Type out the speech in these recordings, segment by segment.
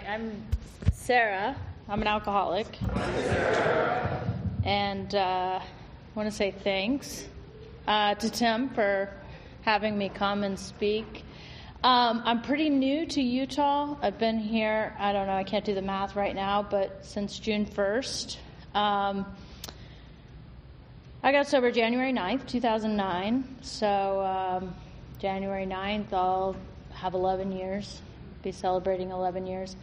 I'm Sarah. I'm an alcoholic. And I want to say thanks to Tim for having me come and speak. I'm pretty new to Utah. I've been here, I don't know, I can't do the math right now, but since June 1st. I got sober January 9th, 2009. So January 9th, I'll have 11 years, be celebrating 11 years.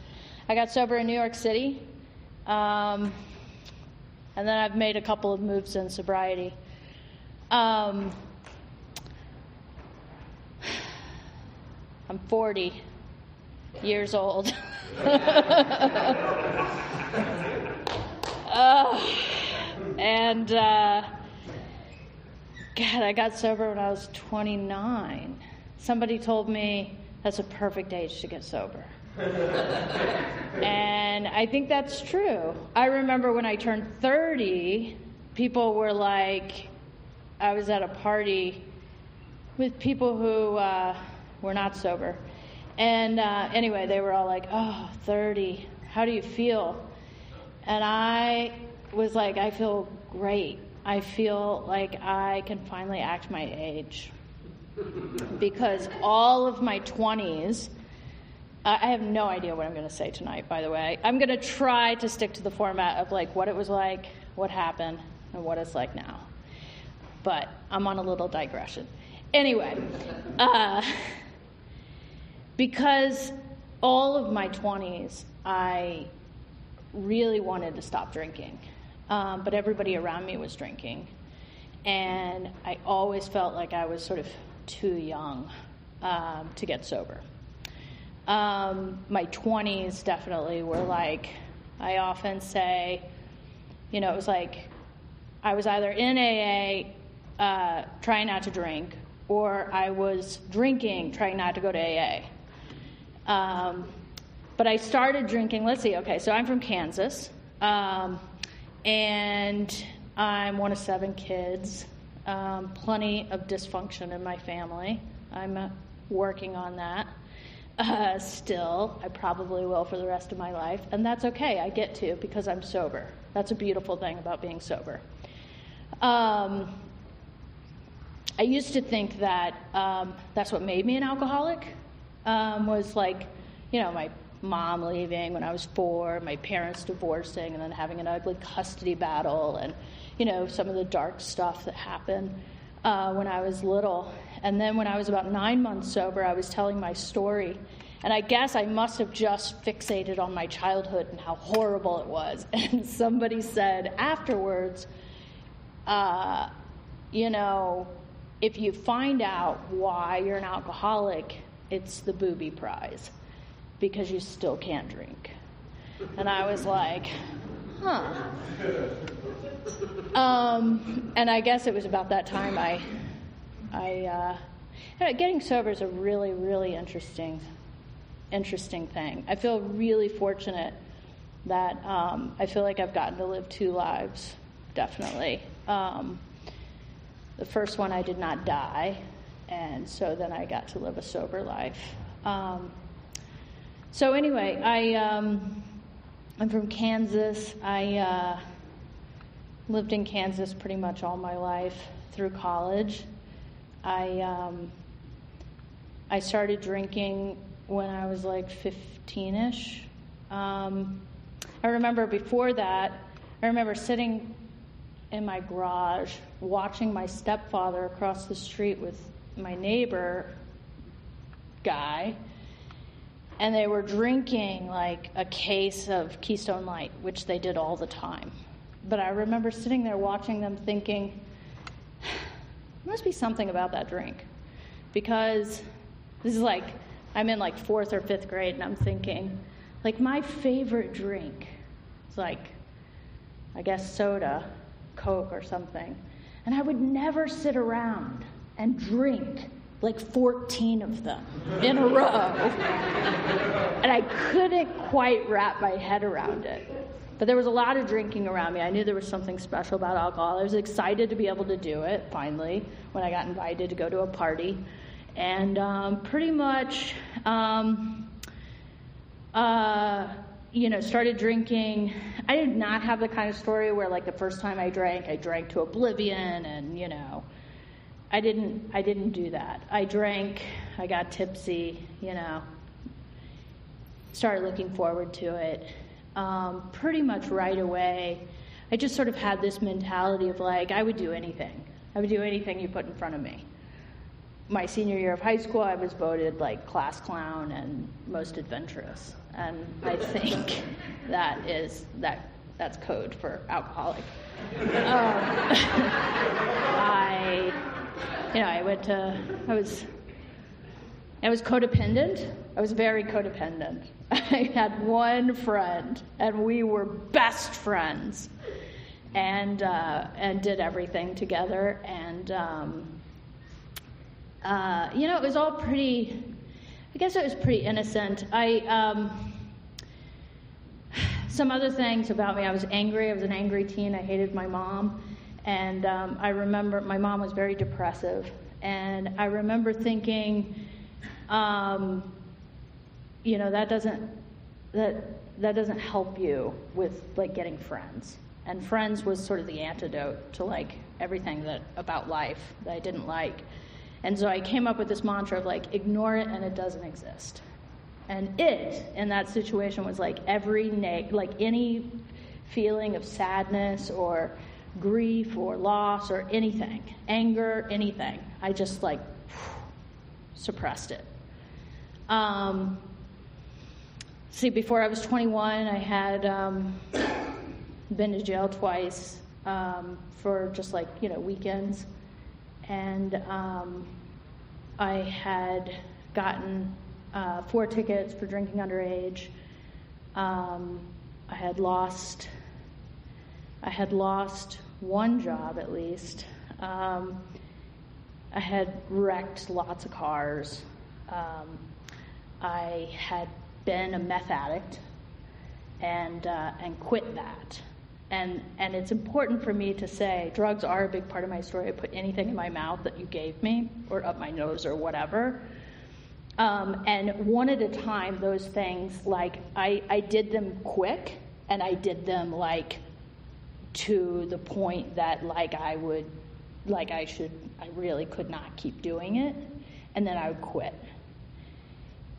I got sober in New York City. And then I've made a couple of moves in sobriety. I'm 40 years old. God, I got sober when I was 29. Somebody told me that's a perfect age to get sober. And I think that's true. I remember when I turned 30, people were like, I was at a party with people who were not sober. And anyway, they were all like, oh, 30, how do you feel? And I was like, I feel great. I feel like I can finally act my age. Because all of my 20s, I have no idea what I'm going to say tonight, by the way. I'm going to try to stick to the format of like what it was like, what happened, and what it's like now. But I'm on a little digression. Anyway, because all of my 20s, I really wanted to stop drinking. But everybody around me was drinking. And I always felt like I was sort of too young to get sober. My 20s definitely were like, I often say, you know, it was like I was either in AA trying not to drink, or I was drinking trying not to go to AA. But I started drinking, let's see, okay, so I'm from Kansas, and I'm one of 7 kids, plenty of dysfunction in my family. I'm working on that. Still, I probably will for the rest of my life, and that's okay. I get to because I'm sober. That's a beautiful thing about being sober. I used to think that that's what made me an alcoholic, was like, you know, my mom leaving when I was 4, my parents divorcing, and then having an ugly custody battle, and, you know, some of the dark stuff that happened when I was little. And then when I was about 9 months sober, I was telling my story. And I guess I must have just fixated on my childhood and how horrible it was. And somebody said afterwards, you know, if you find out why you're an alcoholic, it's the booby prize, because you still can't drink. And I was like, huh. And I guess it was about that time getting sober is a really, really interesting thing. I feel really fortunate that I feel like I've gotten to live 2 lives, definitely. The first one, I did not die, and so then I got to live a sober life. So anyway, I'm from Kansas. I lived in Kansas pretty much all my life through college. I started drinking when I was like 15-ish. I remember before that, I remember sitting in my garage watching my stepfather across the street with my neighbor guy, and they were drinking like a case of Keystone Light, which they did all the time. But I remember sitting there watching them thinking, there must be something about that drink. Because this is like, I'm in like 4th or 5th grade, and I'm thinking, like, my favorite drink is like, I guess soda, Coke or something. And I would never sit around and drink like 14 of them in a row. And I couldn't quite wrap my head around it. But there was a lot of drinking around me. I knew there was something special about alcohol. I was excited to be able to do it, finally, when I got invited to go to a party. And pretty much Started drinking. I did not have the kind of story where, like, the first time I drank to oblivion, and, I didn't do that. I drank, I got tipsy, started looking forward to it. Pretty much right away, I just sort of had this mentality of, like, I would do anything. I would do anything you put in front of me. My senior year of high school, I was voted, like, class clown and most adventurous. And I think that's code for alcoholic. I was codependent. I was very codependent. I had one friend, and we were best friends, and did everything together. And it was all pretty. I guess it was pretty innocent. Some other things about me. I was angry. I was an angry teen. I hated my mom, and I remember my mom was very depressive, and I remember thinking, that doesn't help you with, like, getting friends. And friends was sort of the antidote to, like, everything about life that I didn't like. And so I came up with this mantra of, like, ignore it and it doesn't exist. And it, in that situation, was like any feeling of sadness or grief or loss or anything, anger, anything. I just, like, suppressed it. Before I was 21, I had been to jail twice for just, like, weekends. And I had gotten 4 tickets for drinking underage. I had lost one job, at least. I had wrecked lots of cars. I had been a meth addict and quit that. And it's important for me to say drugs are a big part of my story. I put anything in my mouth that you gave me, or up my nose or whatever. And one at a time, those things, like, I did them quick, and I did them, like, to the point that, like, I really could not keep doing it, and then I would quit.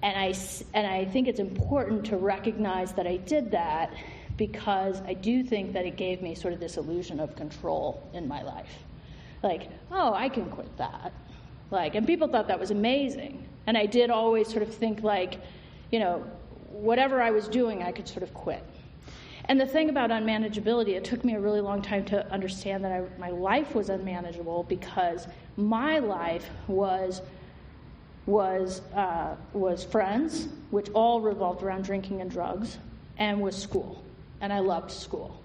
And I think it's important to recognize that I did that, because I do think that it gave me sort of this illusion of control in my life. Like, oh, I can quit that. Like, and people thought that was amazing. And I did always sort of think, like, whatever I was doing, I could sort of quit. And the thing about unmanageability, it took me a really long time to understand that my life was unmanageable, because my life was friends, which all revolved around drinking and drugs, and was school. And I loved school.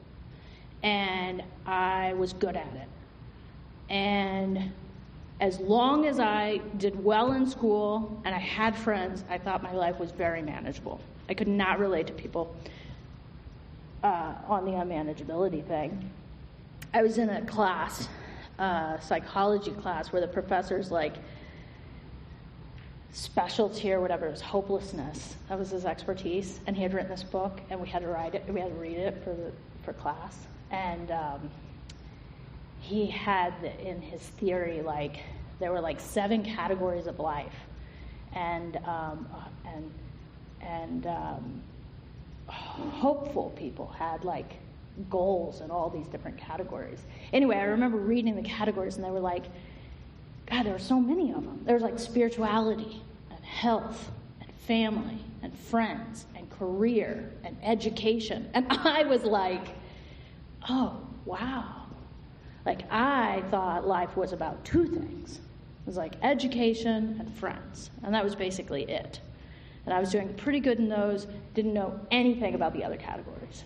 And I was good at it. And as long as I did well in school and I had friends, I thought my life was very manageable. I could not relate to people on the unmanageability thing. I was in a class, psychology class, where the professor's, like, specialty or whatever is hopelessness. That was his expertise, and he had written this book, and we had to read it for class. And he had in his theory, like, there were, like, 7 categories of life, and hopeful people had, like, goals in all these different categories. Anyway, I remember reading the categories, and they were like, God, there were so many of them. There was, like, spirituality and health and family and friends and career and education. And I was like, oh, wow. Like, I thought life was about 2 things. It was, like, education and friends. And that was basically it. And I was doing pretty good in those, didn't know anything about the other categories.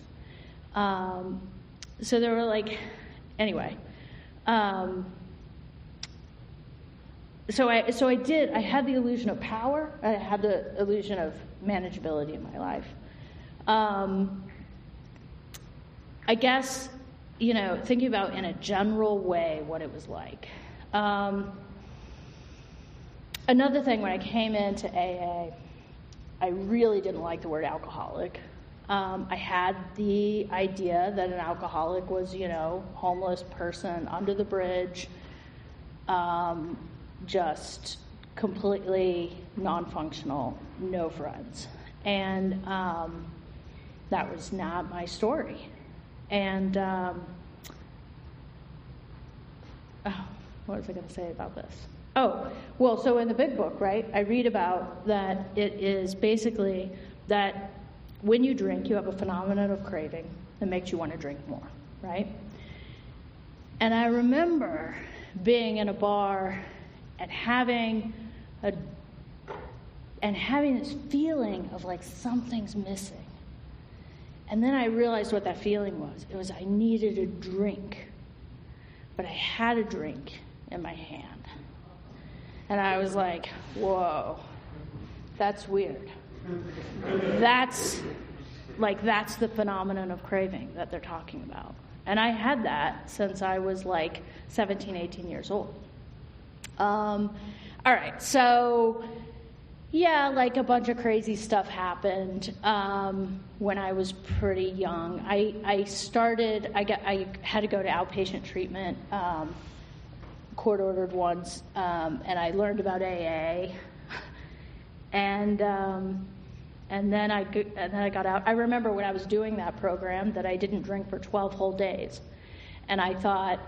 So there were, like, anyway. So I had the illusion of power. I had the illusion of manageability in my life. I guess, thinking about in a general way what it was like. Another thing, when I came into AA, I really didn't like the word alcoholic. I had the idea that an alcoholic was, homeless person under the bridge, just completely non-functional, no friends. And that was not my story. And what was I going to say about this? Oh, well, so in the big book, right, I read about that it is basically that when you drink, you have a phenomenon of craving that makes you want to drink more, right? And I remember being in a bar and having this feeling of like something's missing. And then I realized what that feeling was. It was I needed a drink, but I had a drink in my hand. And I was like, whoa, that's weird. That's the phenomenon of craving that they're talking about. And I had that since I was like 17, 18 years old. All right, so yeah, like a bunch of crazy stuff happened when I was pretty young. I had to go to outpatient treatment, court-ordered ones, and I learned about AA. And then I got out. I remember when I was doing that program that I didn't drink for 12 whole days. And I thought,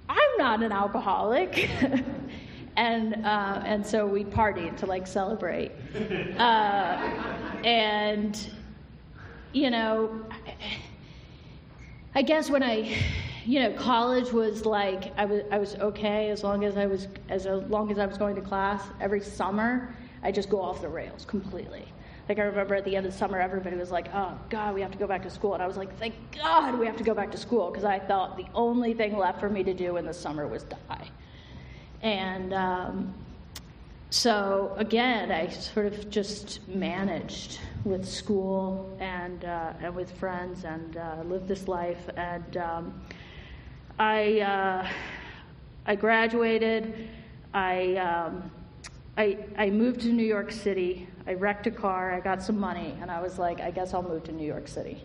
I'm not an alcoholic. And so we partied to like celebrate. And, I guess when college was like, I was okay as long as I was going to class. Every summer, I just go off the rails completely. Like I remember at the end of the summer, everybody was like, oh God, we have to go back to school. And I was like, thank God we have to go back to school, because I thought the only thing left for me to do in the summer was die. And so again, I sort of just managed with school and with friends and lived this life. And I graduated. I moved to New York City. I wrecked a car. I got some money, and I was like, I guess I'll move to New York City.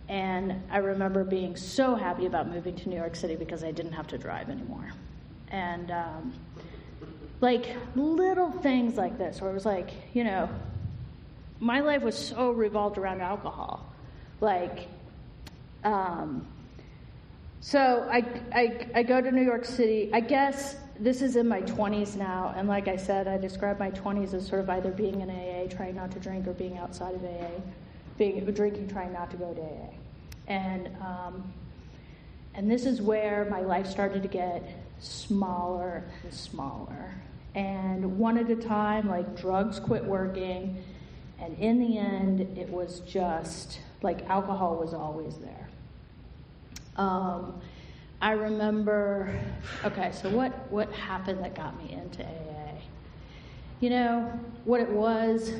And I remember being so happy about moving to New York City because I didn't have to drive anymore. And like little things like this, where it was like, my life was so revolved around alcohol. Like, so I go to New York City. I guess this is in my 20s now, and like I said, I describe my 20s as sort of either being in AA, trying not to drink, or being outside of AA, drinking, trying not to go to AA. And this is where my life started to get smaller and smaller. And one at a time, like drugs quit working, and in the end, it was just like alcohol was always there. I remember, okay, so what happened that got me into AA? What it was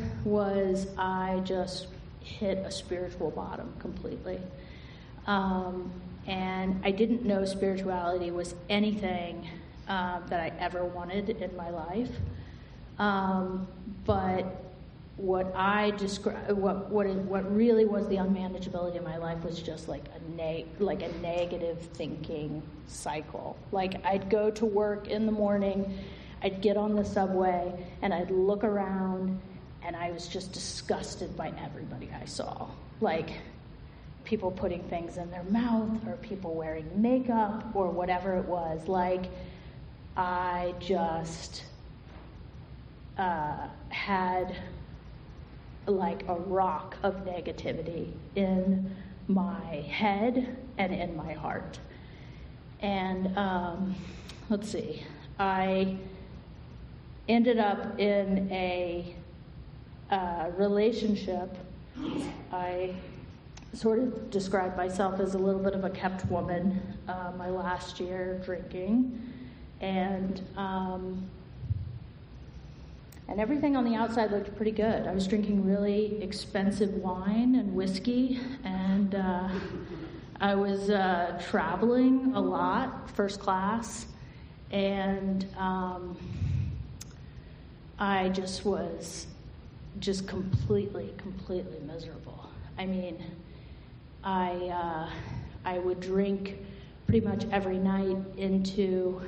I just hit a spiritual bottom completely. And I didn't know spirituality was anything that I ever wanted in my life. But what really was the unmanageability of my life was just like a negative thinking cycle. Like I'd go to work in the morning, I'd get on the subway, and I'd look around, and I was just disgusted by everybody I saw. Like people putting things in their mouth, or people wearing makeup, or whatever it was. Like I just had like a rock of negativity in my head and in my heart. And let's see, I ended up in a relationship. I sort of described myself as a little bit of a kept woman my last year drinking. And everything on the outside looked pretty good. I was drinking really expensive wine and whiskey, and I was traveling a lot, first class, and I just was just completely miserable. I mean, I would drink pretty much every night into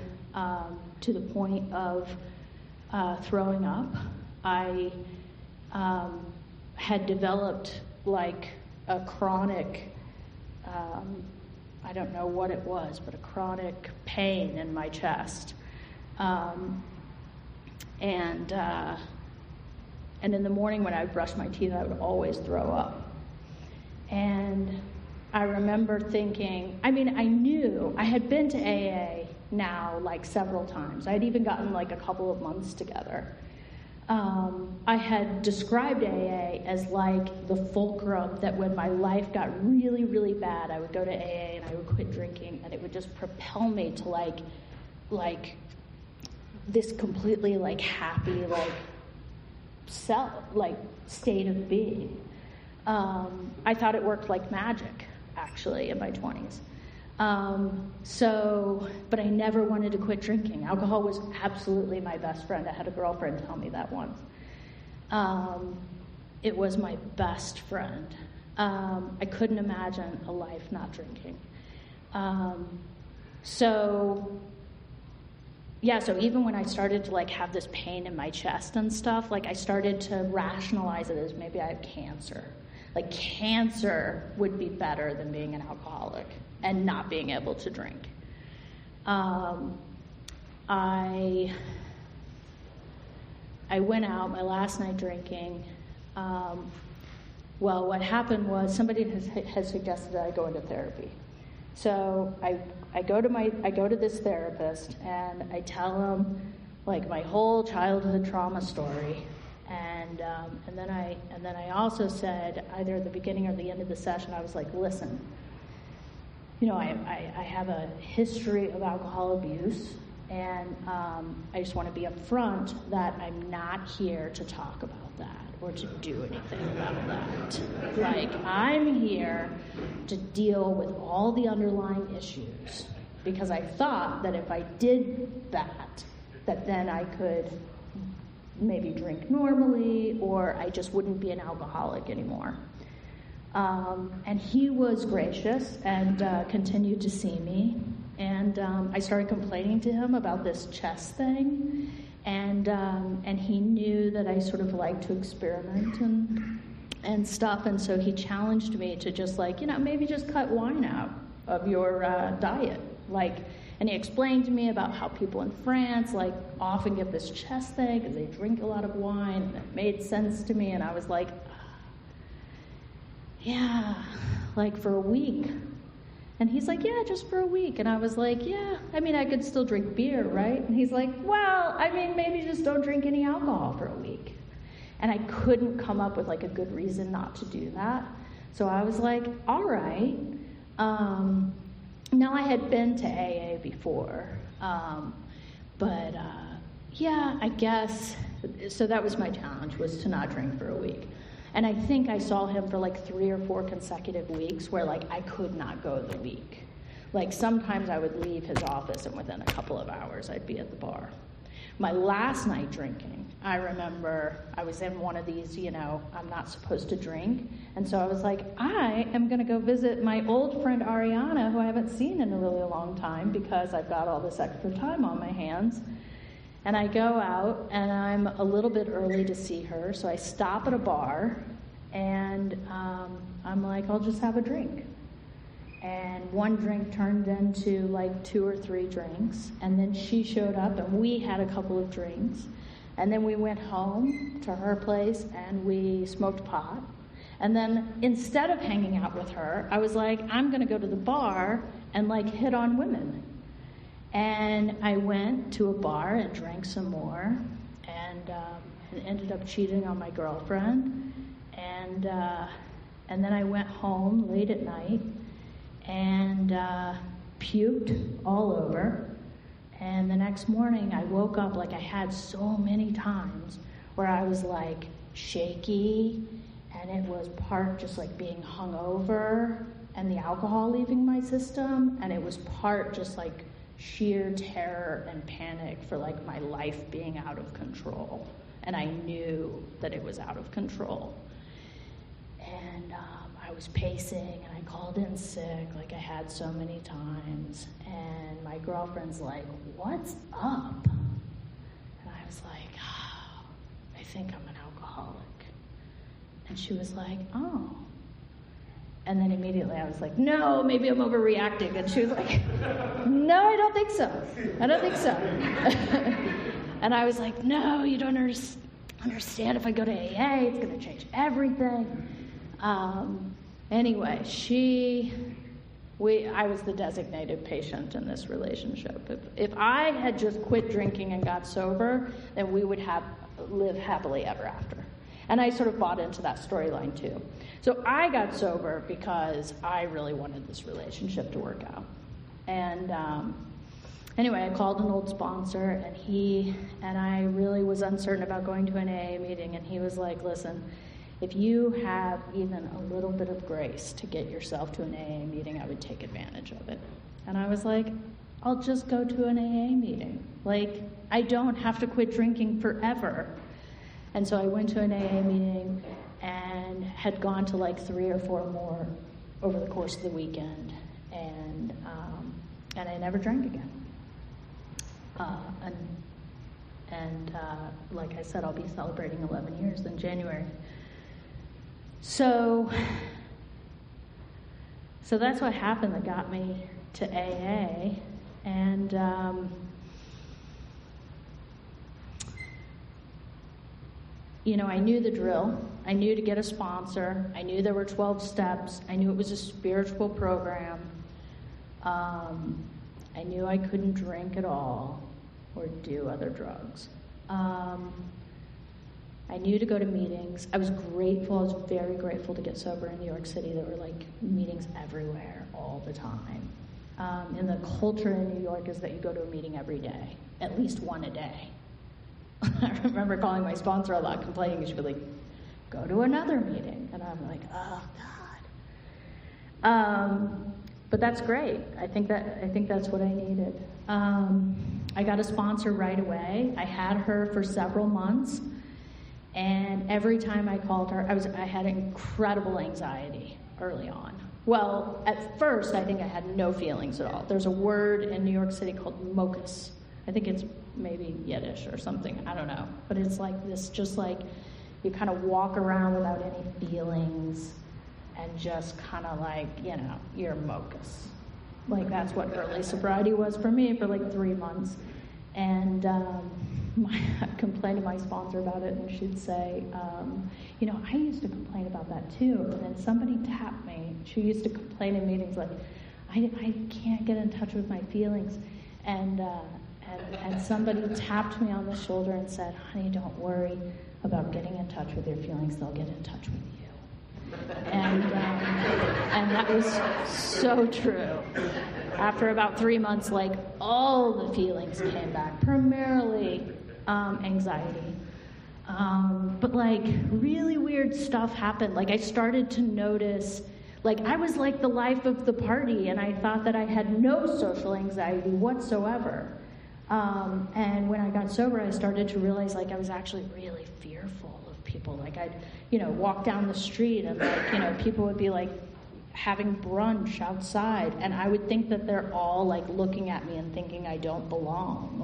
to the point of throwing up. I had developed like a chronic, I don't know what it was, but a chronic pain in my chest. And in the morning when I would brush my teeth, I would always throw up. And I remember thinking, I mean, I knew, I had been to AA now like several times. I had even gotten like a couple of months together. I had described AA as like the fulcrum that when my life got really bad, I would go to AA and I would quit drinking, and it would just propel me to like this completely like happy state of being. I thought it worked like magic, actually, in my 20s. But I never wanted to quit drinking. Alcohol was absolutely my best friend. I had a girlfriend tell me that once. It was my best friend. I couldn't imagine a life not drinking. So even when I started to like have this pain in my chest and stuff, like I started to rationalize it as maybe I have cancer. Like cancer would be better than being an alcoholic and not being able to drink. I went out my last night drinking. Well, what happened was somebody has suggested that I go into therapy. So I go to this therapist and I tell him like my whole childhood trauma story, and then I also said, either at the beginning or the end of the session, I was like, listen, you know, I have a history of alcohol abuse, and I just want to be upfront that I'm not here to talk about that or to do anything about that. Like, I'm here to deal with all the underlying issues, because I thought that if I did that then I could maybe drink normally, or I just wouldn't be an alcoholic anymore. And he was gracious and continued to see me. And I started complaining to him about this chest thing. And he knew that I sort of liked to experiment and stuff. And so he challenged me to just like, you know, maybe just cut wine out of your diet. And he explained to me about how people in France like often get this chest thing because they drink a lot of wine, and it made sense to me. And I was like, yeah, like for a week. And he's like, yeah, just for a week. And I was like, yeah, I mean, I could still drink beer, right? And he's like, well, I mean, maybe just don't drink any alcohol for a week. And I couldn't come up with like a good reason not to do that. So I was like, all right. Now I had been to AA before, yeah, I guess, so that was my challenge, was to not drink for a week. And I think I saw him for like 3 or 4 consecutive weeks where like I could not go the week. Like sometimes I would leave his office and within a couple of hours I'd be at the bar. My last night drinking, I remember I was in one of these, you know, I'm not supposed to drink. And so I was like, I am going to go visit my old friend Ariana, who I haven't seen in a really long time because I've got all this extra time on my hands. And I go out, and I'm a little bit early to see her, so I stop at a bar, and I'm like, I'll just have a drink. And one drink turned into like 2 or 3 drinks, and then she showed up, and we had a couple of drinks, and then we went home to her place, and we smoked pot. And then instead of hanging out with her, I was like, I'm going to go to the bar and like hit on women. And I went to a bar and drank some more, and ended up cheating on my girlfriend. And then I went home late at night and puked all over. And the next morning I woke up like I had so many times where I was like shaky, and it was part just like being hungover and the alcohol leaving my system, and it was part just like sheer terror and panic for like my life being out of control and I knew that it was out of control. And I was pacing, and I called in sick, like I had so many times. And my girlfriend's like, "What's up?" And I was like, "Oh, I think I'm an alcoholic." And she was like, "Oh." And then immediately I was like, "No, maybe I'm overreacting." And she was like, "No, I don't think so. I don't think so." And I was like, "No, you don't understand. If I go to AA, it's going to change everything." Anyway, I was the designated patient in this relationship. If I had just quit drinking and got sober, then we would live happily ever after. And I sort of bought into that storyline too. So I got sober because I really wanted this relationship to work out. And anyway, I called an old sponsor, and I really was uncertain about going to an AA meeting, and he was like, "Listen, if you have even a little bit of grace to get yourself to an AA meeting, I would take advantage of it." And I was like, "I'll just go to an AA meeting. Like, I don't have to quit drinking forever." And so I went to an AA meeting and had gone to like 3 or 4 more over the course of the weekend, and I never drank again. Like I said, I'll be celebrating 11 years in January. So that's what happened that got me to AA, and I knew the drill. I knew to get a sponsor. I knew there were 12 steps. I knew it was a spiritual program. I knew I couldn't drink at all or do other drugs. I knew to go to meetings. I was grateful. I was very grateful to get sober in New York City. There were like meetings everywhere all the time. And the culture in New York is that you go to a meeting every day, at least one a day. I remember calling my sponsor a lot, complaining, and she'd be like, "Go to another meeting." And I'm like, "Oh God." But that's great. I think that's what I needed. I got a sponsor right away. I had her for several months, and every time I called her, I had incredible anxiety early on. Well, at first, I think I had no feelings at all. There's a word in New York City called mokus. I think it's maybe Yiddish or something. I don't know. But it's like this, just like you kind of walk around without any feelings and just kind of like, you're mokus. Like that's what early sobriety was for me for like 3 months. And I complained to my sponsor about it, and she'd say, I used to complain about that too. And then somebody tapped me. She used to complain in meetings like, I can't get in touch with my feelings. And somebody tapped me on the shoulder and said, "Honey, don't worry about getting in touch with your feelings. They'll get in touch with you." And that was so true. After about 3 months, like all the feelings came back, primarily anxiety. But like really weird stuff happened. Like I started to notice, like I was like the life of the party, and I thought that I had no social anxiety whatsoever. And when I got sober, I started to realize like I was actually really fearful of people. Like I'd, walk down the street and like, people would be like having brunch outside, and I would think that they're all like looking at me and thinking I don't belong.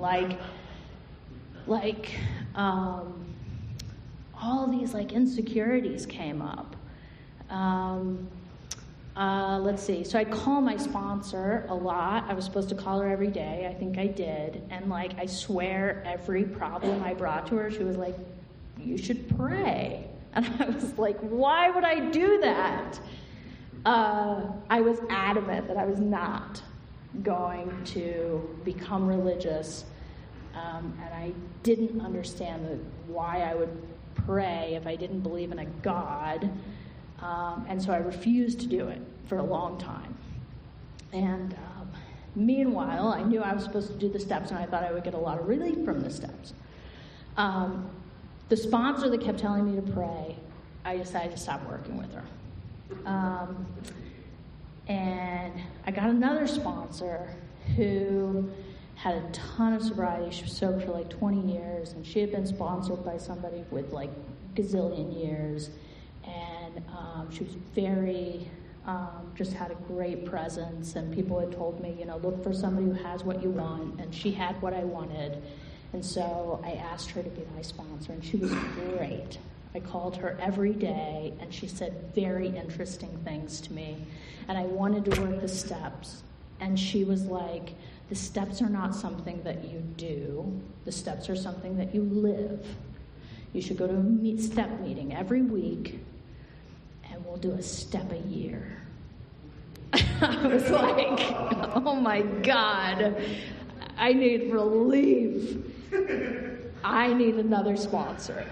All these like insecurities came up. Let's see. So I'd call my sponsor a lot. I was supposed to call her every day. I think I did. And like, I swear every problem I brought to her, she was like, "You should pray." And I was like, why would I do that? I was adamant that I was not going to become religious. And I didn't understand why I would pray if I didn't believe in a God. And so I refused to do it for a long time. And meanwhile, I knew I was supposed to do the steps, and I thought I would get a lot of relief from the steps. The sponsor that kept telling me to pray, I decided to stop working with her. And I got another sponsor who had a ton of sobriety. She was sober for like 20 years, and she had been sponsored by somebody with like gazillion years. And she was very, just had a great presence, and people had told me, look for somebody who has what you want, and she had what I wanted. And so I asked her to be my sponsor, and she was great. I called her every day, and she said very interesting things to me. And I wanted to work the steps. And she was like, the steps are not something that you do. The steps are something that you live. You should go to a step meeting every week, and we'll do a step a year. I was like, oh my God, I need relief. I need another sponsor,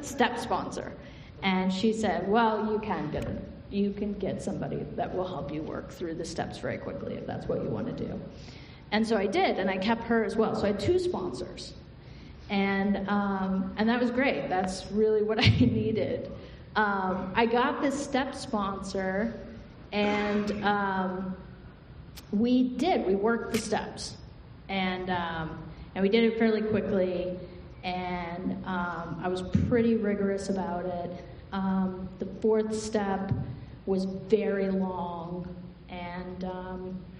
step sponsor. And she said, well, you can get somebody that will help you work through the steps very quickly if that's what you want to do. And so I did, and I kept her as well. So I had 2 sponsors. And that was great. That's really what I needed. I got this step sponsor, and we worked the steps. And we did it fairly quickly, and I was pretty rigorous about it. The 4th step was very long, and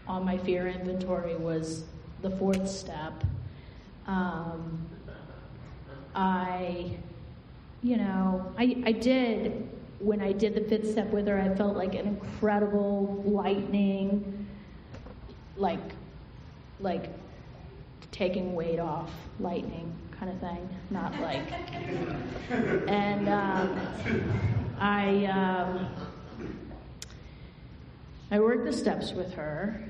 on my fear inventory was the 4th step. When I did the 5th step with her, I felt like an incredible lightning, like taking weight off, lightning kind of thing, not like. And I worked the steps with her,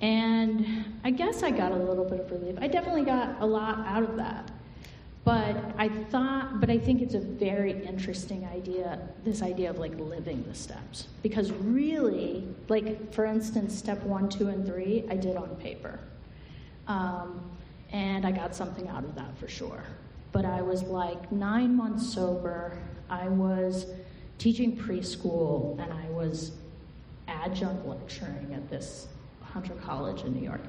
and I guess I got a little bit of relief. I definitely got a lot out of that. But I think it's a very interesting idea, this idea of like living the steps. Because really, like for instance, step 1, 2, and 3, I did on paper. And I got something out of that for sure. But I was like 9 months sober. I was teaching preschool, and I was adjunct lecturing at this Hunter College in New York.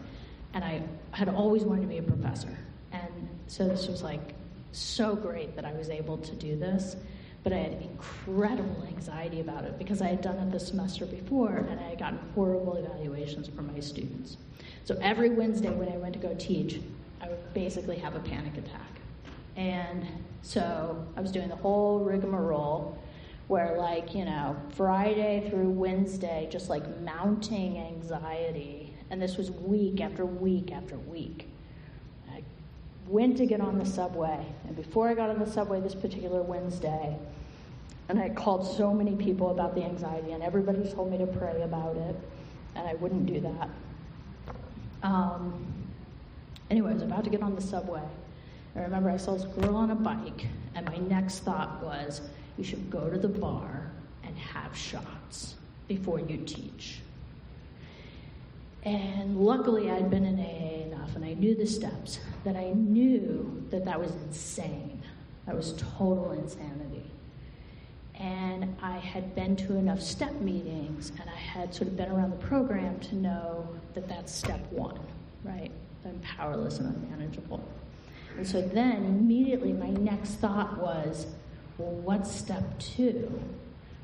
And I had always wanted to be a professor. And so this was like so great that I was able to do this. But I had incredible anxiety about it because I had done it the semester before, and I had gotten horrible evaluations from my students. So every Wednesday when I went to go teach, I would basically have a panic attack. And so I was doing the whole rigmarole where Friday through Wednesday, just like mounting anxiety. And this was week after week after week. I went to get on the subway. And before I got on the subway this particular Wednesday, and I called so many people about the anxiety, and everybody told me to pray about it, and I wouldn't do that. Anyway, I was about to get on the subway. I remember I saw this girl on a bike, and my next thought was, you should go to the bar and have shots before you teach. And luckily I'd been in AA enough, and I knew the steps, that I knew that was insane. That was total insanity. And I had been to enough step meetings, and I had sort of been around the program to know that that's step 1, right? I'm powerless and unmanageable. And so then immediately my next thought was, well, what's step 2?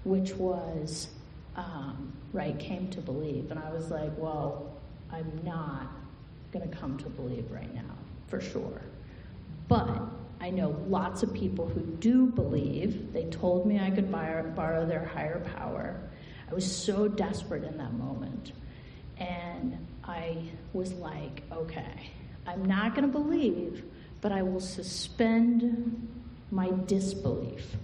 Which was, came to believe. And I was like, well, I'm not going to come to believe right now, for sure. But I know lots of people who do believe. They told me I could borrow their higher power. I was so desperate in that moment. And I was like, okay, I'm not going to believe, but I will suspend my disbelief.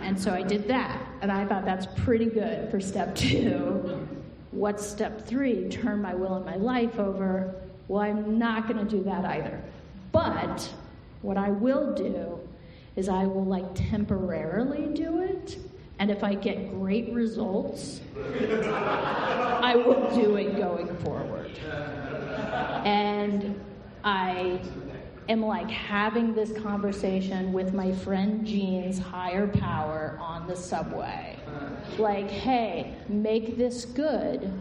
And so I did that, and I thought that's pretty good for step 2. What's step 3? Turn my will and my life over. Well, I'm not going to do that either. But what I will do is I will temporarily do it, and if I get great results, I will do it going forward. And I am having this conversation with my friend Jean's higher power on the subway. Hey, make this good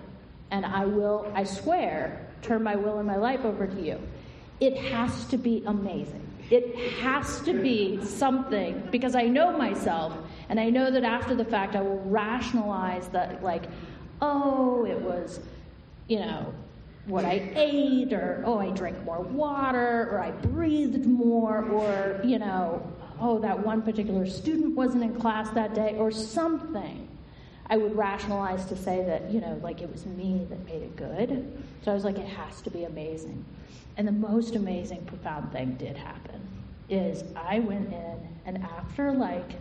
and I swear, turn my will and my life over to you. It has to be amazing. It has to be something, because I know myself, and I know that after the fact I will rationalize that, like, oh, it was, what I ate, or, oh, I drank more water, or I breathed more, or, oh, that one particular student wasn't in class that day, or something. I would rationalize to say that, like it was me that made it good. So I was like, it has to be amazing. And the most amazing, profound thing did happen, is I went in, and after like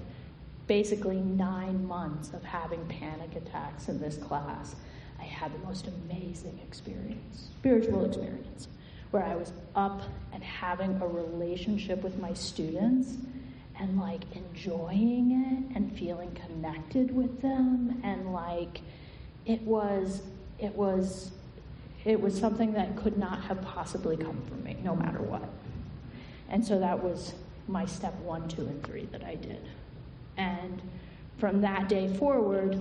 basically 9 months of having panic attacks in this class, I had the most amazing experience, spiritual experience, where I was up and having a relationship with my students and like enjoying it and feeling connected with them, and like it was something that could not have possibly come from me, no matter what. And so that was my step 1, 2, and 3 that I did. And from that day forward,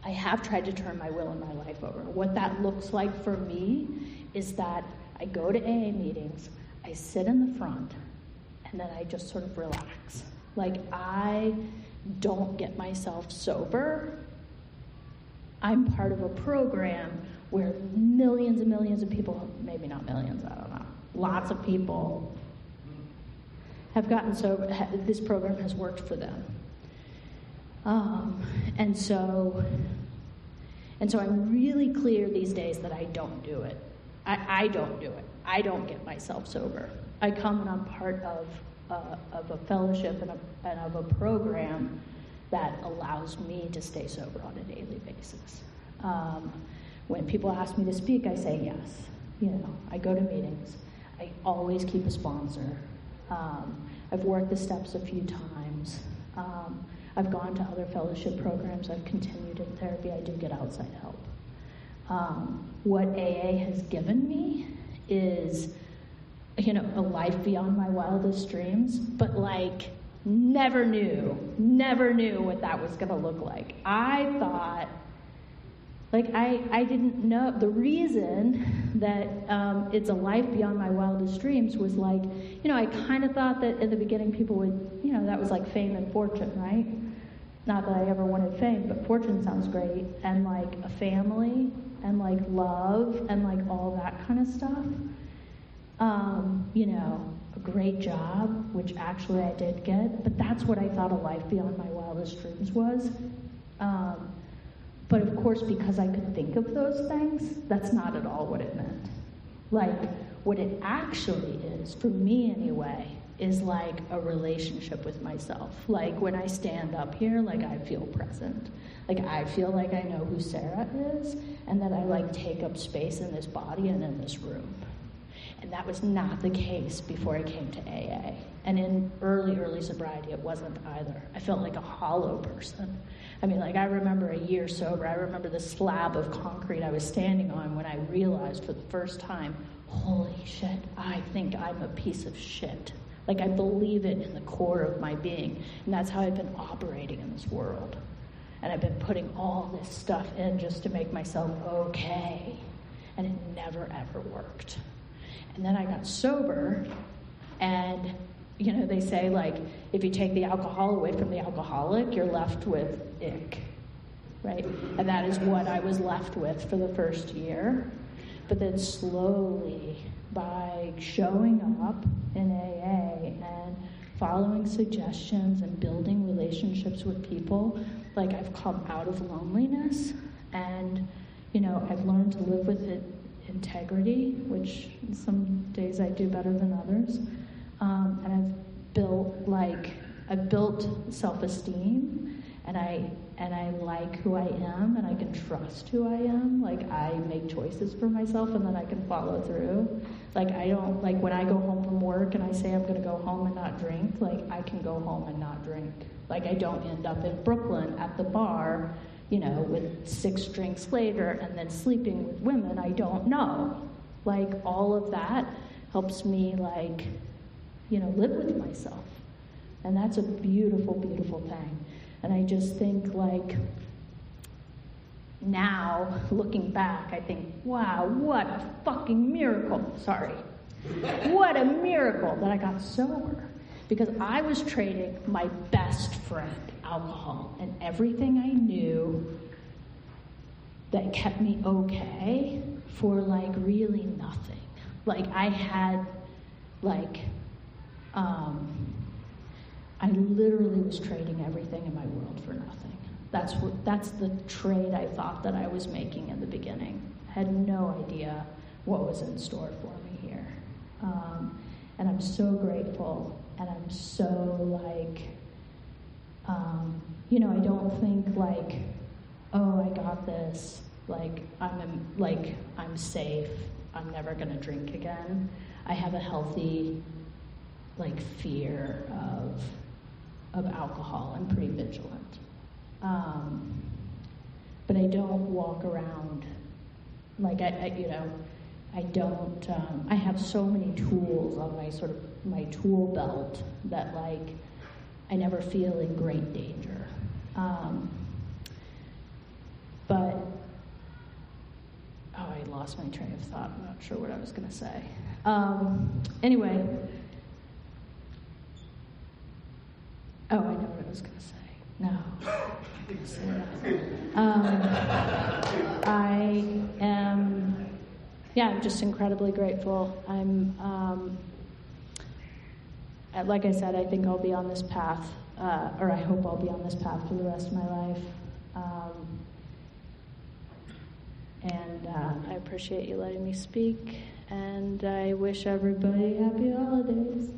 I have tried to turn my will and my life over. What that looks like for me is that I go to AA meetings, I sit in the front, and then I just sort of relax. Like, I don't get myself sober. I'm part of a program where millions and millions of people, maybe not millions, I don't know, lots of people have gotten sober. This program has worked for them. And so I'm really clear these days that I don't do it. I don't do it. I don't get myself sober. I come and I'm part of a fellowship and of a program that allows me to stay sober on a daily basis. When people ask me to speak, I say yes. I go to meetings. I always keep a sponsor. I've worked the steps a few times. I've gone to other fellowship programs. I've continued in therapy. I do get outside help. What AA has given me is, a life beyond my wildest dreams, but like never knew what that was going to look like. I thought, I didn't know. The reason that it's a life beyond my wildest dreams was like, I kind of thought that in the beginning people would, that was like fame and fortune, right? Not that I ever wanted fame, but fortune sounds great. And like a family and like love and like all that kind of stuff. A great job, which actually I did get, but that's what I thought a life beyond my wildest dreams was. But of course, because I could think of those things, that's not at all what it meant. Like, what it actually is, for me anyway, is like a relationship with myself. Like, when I stand up here, like, I feel present. Like, I feel like I know who Sara is, and that I, like, take up space in this body and in this room. And that was not the case before I came to AA. And in early sobriety, it wasn't either. I felt like a hollow person. I mean, like, I remember a year sober. I remember the slab of concrete I was standing on when I realized for the first time, holy shit, I think I'm a piece of shit. Like, I believe it in the core of my being. And that's how I've been operating in this world. And I've been putting all this stuff in just to make myself okay. And it never, ever worked. And then I got sober, and, they say, like, if you take the alcohol away from the alcoholic, you're left with ick, right? And that is what I was left with for the first year. But then slowly, by showing up in AA and following suggestions and building relationships with people, like, I've come out of loneliness, and, I've learned to live with it. Integrity, which some days I do better than others, and I've built self-esteem, and I like who I am, and I can trust who I am. Like, I make choices for myself, and then I can follow through. Like, I don't, like, when I go home from work and I say I'm going to go home and not drink, like, I can go home and not drink. Like, I don't end up in Brooklyn at the bar, with 6 drinks later and then sleeping with women I don't know. Like, all of that helps me, like, live with myself. And that's a beautiful, beautiful thing. And I just think, like, now, looking back, I think, wow, what a fucking miracle. Sorry. What a miracle that I got sober. Because I was trading my best friend, alcohol, and everything I knew that kept me okay for, like, really nothing. Like, I had, like, I literally was trading everything in my world for nothing. That's the trade I thought that I was making in the beginning. I had no idea what was in store for me here. And I'm so grateful, and I'm so, like, I don't think, like, oh, I got this, like, I'm safe, I'm never gonna drink again. I have a healthy, like, fear of alcohol. I'm pretty vigilant. But I don't walk around, like, I don't, I have so many tools on my tool belt that, like, I never feel in great danger. But, I lost my train of thought. I'm not sure what I was going to say. Anyway. Oh, I know what I was going to say. No. I'm going to say nothing. I'm just incredibly grateful. Like I said, I think I'll be on this path, or I hope I'll be on this path for the rest of my life. And I appreciate you letting me speak, and I wish everybody happy holidays.